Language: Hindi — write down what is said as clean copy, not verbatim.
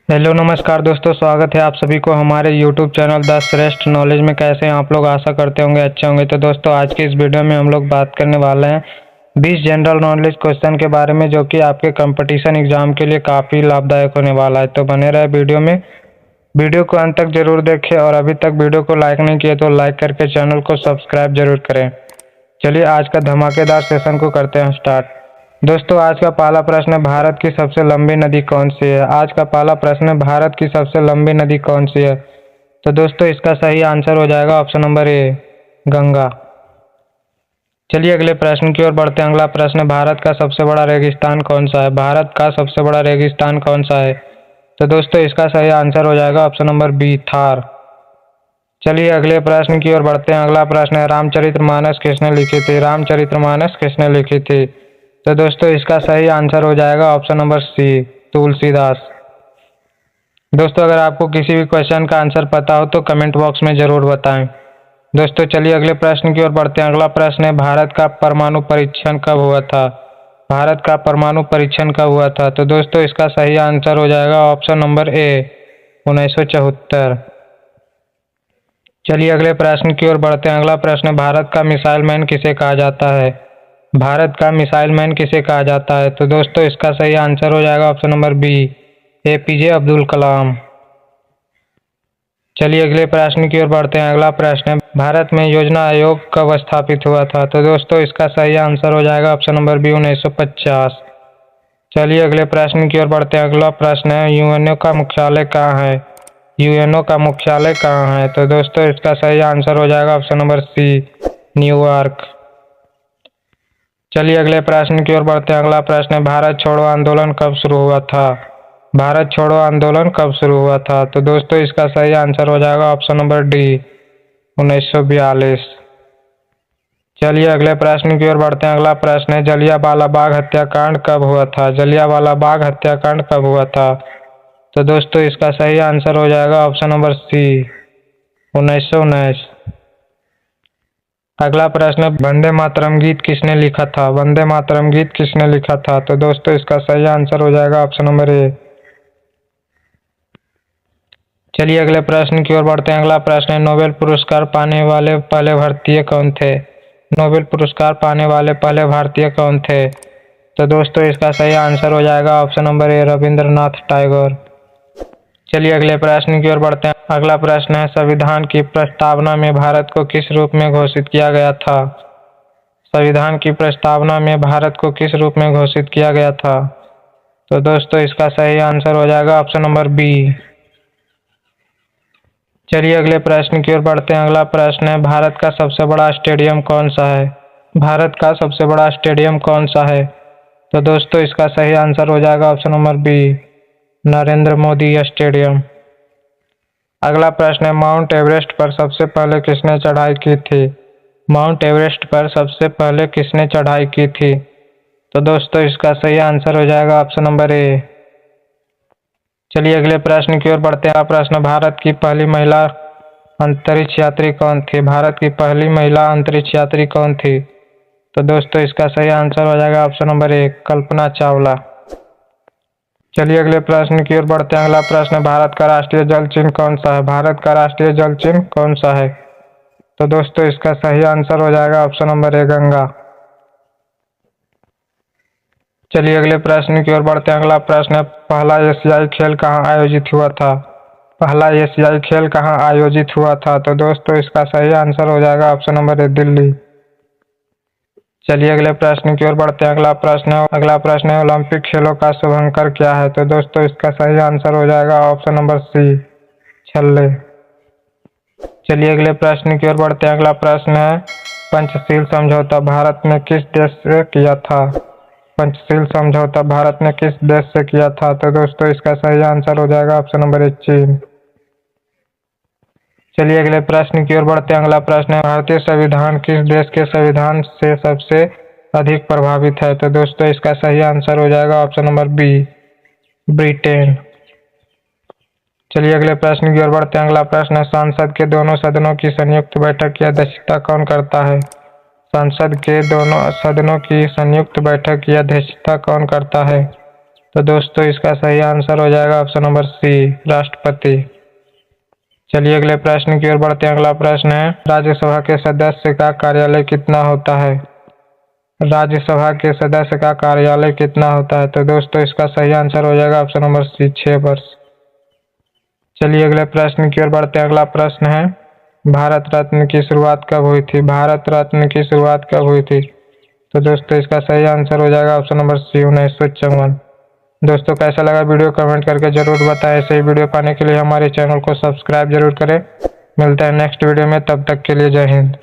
हेलो नमस्कार दोस्तों, स्वागत है आप सभी को हमारे YouTube चैनल द श्रेष्ठ नॉलेज में। कैसे हैं आप लोग? आशा करते होंगे अच्छे होंगे। तो दोस्तों, आज की इस वीडियो में हम लोग बात करने वाले हैं 20 जनरल नॉलेज क्वेश्चन के बारे में, जो कि आपके कंपटीशन एग्जाम के लिए काफ़ी लाभदायक होने वाला है। तो बने रहे वीडियो में, वीडियो को अंत तक जरूर देखें और अभी तक वीडियो को लाइक नहीं किए तो लाइक करके चैनल को सब्सक्राइब जरूर करें। चलिए आज का धमाकेदार सेशन को करते हैं स्टार्ट। दोस्तों, आज का पहला प्रश्न है, भारत की सबसे लंबी नदी कौन सी है? आज का पहला प्रश्न है, भारत की सबसे लंबी नदी कौन सी है? तो दोस्तों, इसका सही आंसर हो जाएगा ऑप्शन नंबर ए, गंगा। चलिए अगले प्रश्न की ओर बढ़ते हैं। अगला प्रश्न है, भारत का सबसे बड़ा रेगिस्तान कौन सा है? भारत का सबसे बड़ा रेगिस्तान कौन सा है? तो दोस्तों, इसका सही आंसर हो जाएगा ऑप्शन नंबर बी, थार। चलिए अगले प्रश्न की ओर बढ़ते हैं। अगला प्रश्न है, रामचरितमानस किसने लिखी थी? रामचरितमानस किसने लिखी थी? तो दोस्तों, इसका सही आंसर हो जाएगा ऑप्शन नंबर सी, तुलसीदास। दोस्तों, अगर आपको किसी भी क्वेश्चन का आंसर पता हो तो कमेंट बॉक्स में ज़रूर बताएं। दोस्तों, चलिए अगले प्रश्न की ओर बढ़ते हैं। अगला प्रश्न है, भारत का परमाणु परीक्षण कब हुआ था? भारत का परमाणु परीक्षण कब हुआ था? तो दोस्तों, इसका सही आंसर हो जाएगा ऑप्शन नंबर ए, 1974। चलिए अगले प्रश्न की ओर बढ़ते हैं। अगला प्रश्न है, भारत का मिसाइल मैन किसे कहा जाता है? भारत का मिसाइल मैन किसे कहा जाता है? तो दोस्तों, इसका सही आंसर हो जाएगा option number B, APJ Abdul Kalam. चलिए अगले प्रश्न की ओर बढ़ते हैं। अगला प्रश्न है, भारत में योजना आयोग कब स्थापित हुआ था? तो दोस्तों, इसका सही आंसर हो जाएगा ऑप्शन नंबर बी, 1950। चलिए अगले प्रश्न की ओर बढ़ते हैं। अगला प्रश्न है, यूएनओ का मुख्यालय कहाँ है? यूएनओ का मुख्यालय कहाँ है? तो दोस्तों, इसका सही आंसर हो जाएगा ऑप्शन नंबर सी, न्यूयॉर्क। चलिए अगले प्रश्न की ओर बढ़ते हैं। अगला प्रश्न है, भारत छोड़ो आंदोलन कब शुरू हुआ था? भारत छोड़ो आंदोलन कब शुरू हुआ था? तो दोस्तों, इसका सही आंसर हो जाएगा ऑप्शन नंबर डी, 1942। चलिए अगले प्रश्न की ओर बढ़ते हैं। अगला प्रश्न है, जलियांवाला बाग हत्याकांड कब हुआ था? जलियांवाला बाग हत्याकांड कब हुआ था? तो दोस्तों, इसका सही आंसर हो जाएगा ऑप्शन नंबर सी, 1919। अगला प्रश्न है, वंदे मातरम गीत किसने लिखा था? वंदे मातरम गीत किसने लिखा था? तो दोस्तों, इसका सही आंसर हो जाएगा ऑप्शन नंबर ए। चलिए अगले प्रश्न की ओर बढ़ते हैं। अगला प्रश्न है, नोबेल पुरस्कार पाने वाले पहले भारतीय कौन थे? नोबेल पुरस्कार पाने वाले पहले भारतीय कौन थे? तो दोस्तों, इसका सही आंसर हो जाएगा option number A, Rabindranath Tagore. चलिए अगले प्रश्न की ओर बढ़ते हैं। अगला प्रश्न है, संविधान की प्रस्तावना में भारत को किस रूप में घोषित किया गया था? संविधान की प्रस्तावना में भारत को किस रूप में घोषित किया गया था? तो दोस्तों, इसका सही आंसर हो जाएगा ऑप्शन नंबर बी। चलिए अगले प्रश्न की ओर बढ़ते हैं। अगला प्रश्न है, भारत का सबसे बड़ा स्टेडियम कौन सा है? भारत का सबसे बड़ा स्टेडियम कौन सा है? तो दोस्तों, इसका सही आंसर हो जाएगा option number B, Narendra Modi stadium. अगला प्रश्न है, माउंट एवरेस्ट पर सबसे पहले किसने चढ़ाई की थी? माउंट एवरेस्ट पर सबसे पहले किसने चढ़ाई की थी? तो दोस्तों, इसका सही आंसर हो जाएगा ऑप्शन नंबर ए। चलिए अगले प्रश्न की ओर बढ़ते हैं। प्रश्न, भारत की पहली महिला अंतरिक्ष यात्री कौन थी? भारत की पहली महिला अंतरिक्ष यात्री कौन थी? तो दोस्तों, इसका सही आंसर हो जाएगा option number A, Kalpana Chawla. चलिए अगले प्रश्न की ओर बढ़ते हैं। अगला प्रश्न, भारत का राष्ट्रीय जल चिन्ह कौन सा है? भारत का राष्ट्रीय जल चिन्ह कौन सा है? तो दोस्तों, इसका सही आंसर हो जाएगा ऑप्शन नंबर ए, गंगा। चलिए अगले प्रश्न की ओर बढ़ते हैं। अगला प्रश्न है, पहला एशियाई खेल कहाँ आयोजित हुआ था? पहला एशियाई खेल कहाँ आयोजित हुआ था? तो दोस्तों, इसका सही आंसर हो जाएगा ऑप्शन नंबर ए, दिल्ली। चलिए अगले प्रश्न की ओर बढ़ते हैं। अगला प्रश्न है, ओलंपिक खेलों का शुभंकर क्या है? तो दोस्तों, इसका सही आंसर हो जाएगा ऑप्शन नंबर सी, छल्ले। चलिए अगले प्रश्न की ओर बढ़ते हैं। अगला प्रश्न है, पंचशील समझौता भारत ने किस देश से किया था? पंचशील समझौता भारत ने किस देश से किया था? तो दोस्तों, इसका सही आंसर हो जाएगा ऑप्शन नंबर ए, चीन। चलिए अगले प्रश्न की ओर बढ़ते हैं। अगला प्रश्न है, भारतीय संविधान किस देश के संविधान से सबसे अधिक प्रभावित है? तो दोस्तों, इसका सही आंसर हो जाएगा ऑप्शन नंबर बी, ब्रिटेन। चलिए अगले प्रश्न की ओर बढ़ते हैं। अगला प्रश्न है, संसद के दोनों सदनों की संयुक्त बैठक की अध्यक्षता कौन करता है? संसद के दोनों सदनों की संयुक्त बैठक की अध्यक्षता कौन करता है? तो दोस्तों इसका सही आंसर हो जाएगा ऑप्शन नंबर सी, राष्ट्रपति। चलिए अगले प्रश्न की ओर बढ़ते हैं। अगला प्रश्न है, राज्यसभा के सदस्य का कार्यालय कितना होता है? राज्यसभा के सदस्य का कार्यालय कितना होता है? तो दोस्तों इसका सही आंसर हो जाएगा ऑप्शन नंबर सी, 6 वर्ष। चलिए अगले प्रश्न की ओर बढ़ते हैं। अगला प्रश्न है, भारत रत्न की शुरुआत कब हुई थी? भारत रत्न की शुरुआत कब हुई थी? तो दोस्तों इसका सही आंसर हो जाएगा ऑप्शन नंबर सी, 1954। दोस्तों कैसा लगा वीडियो कमेंट करके जरूर बताएं। ऐसे ही वीडियो पाने के लिए हमारे चैनल को सब्सक्राइब जरूर करें। मिलते हैं नेक्स्ट वीडियो में, तब तक के लिए जय हिंद।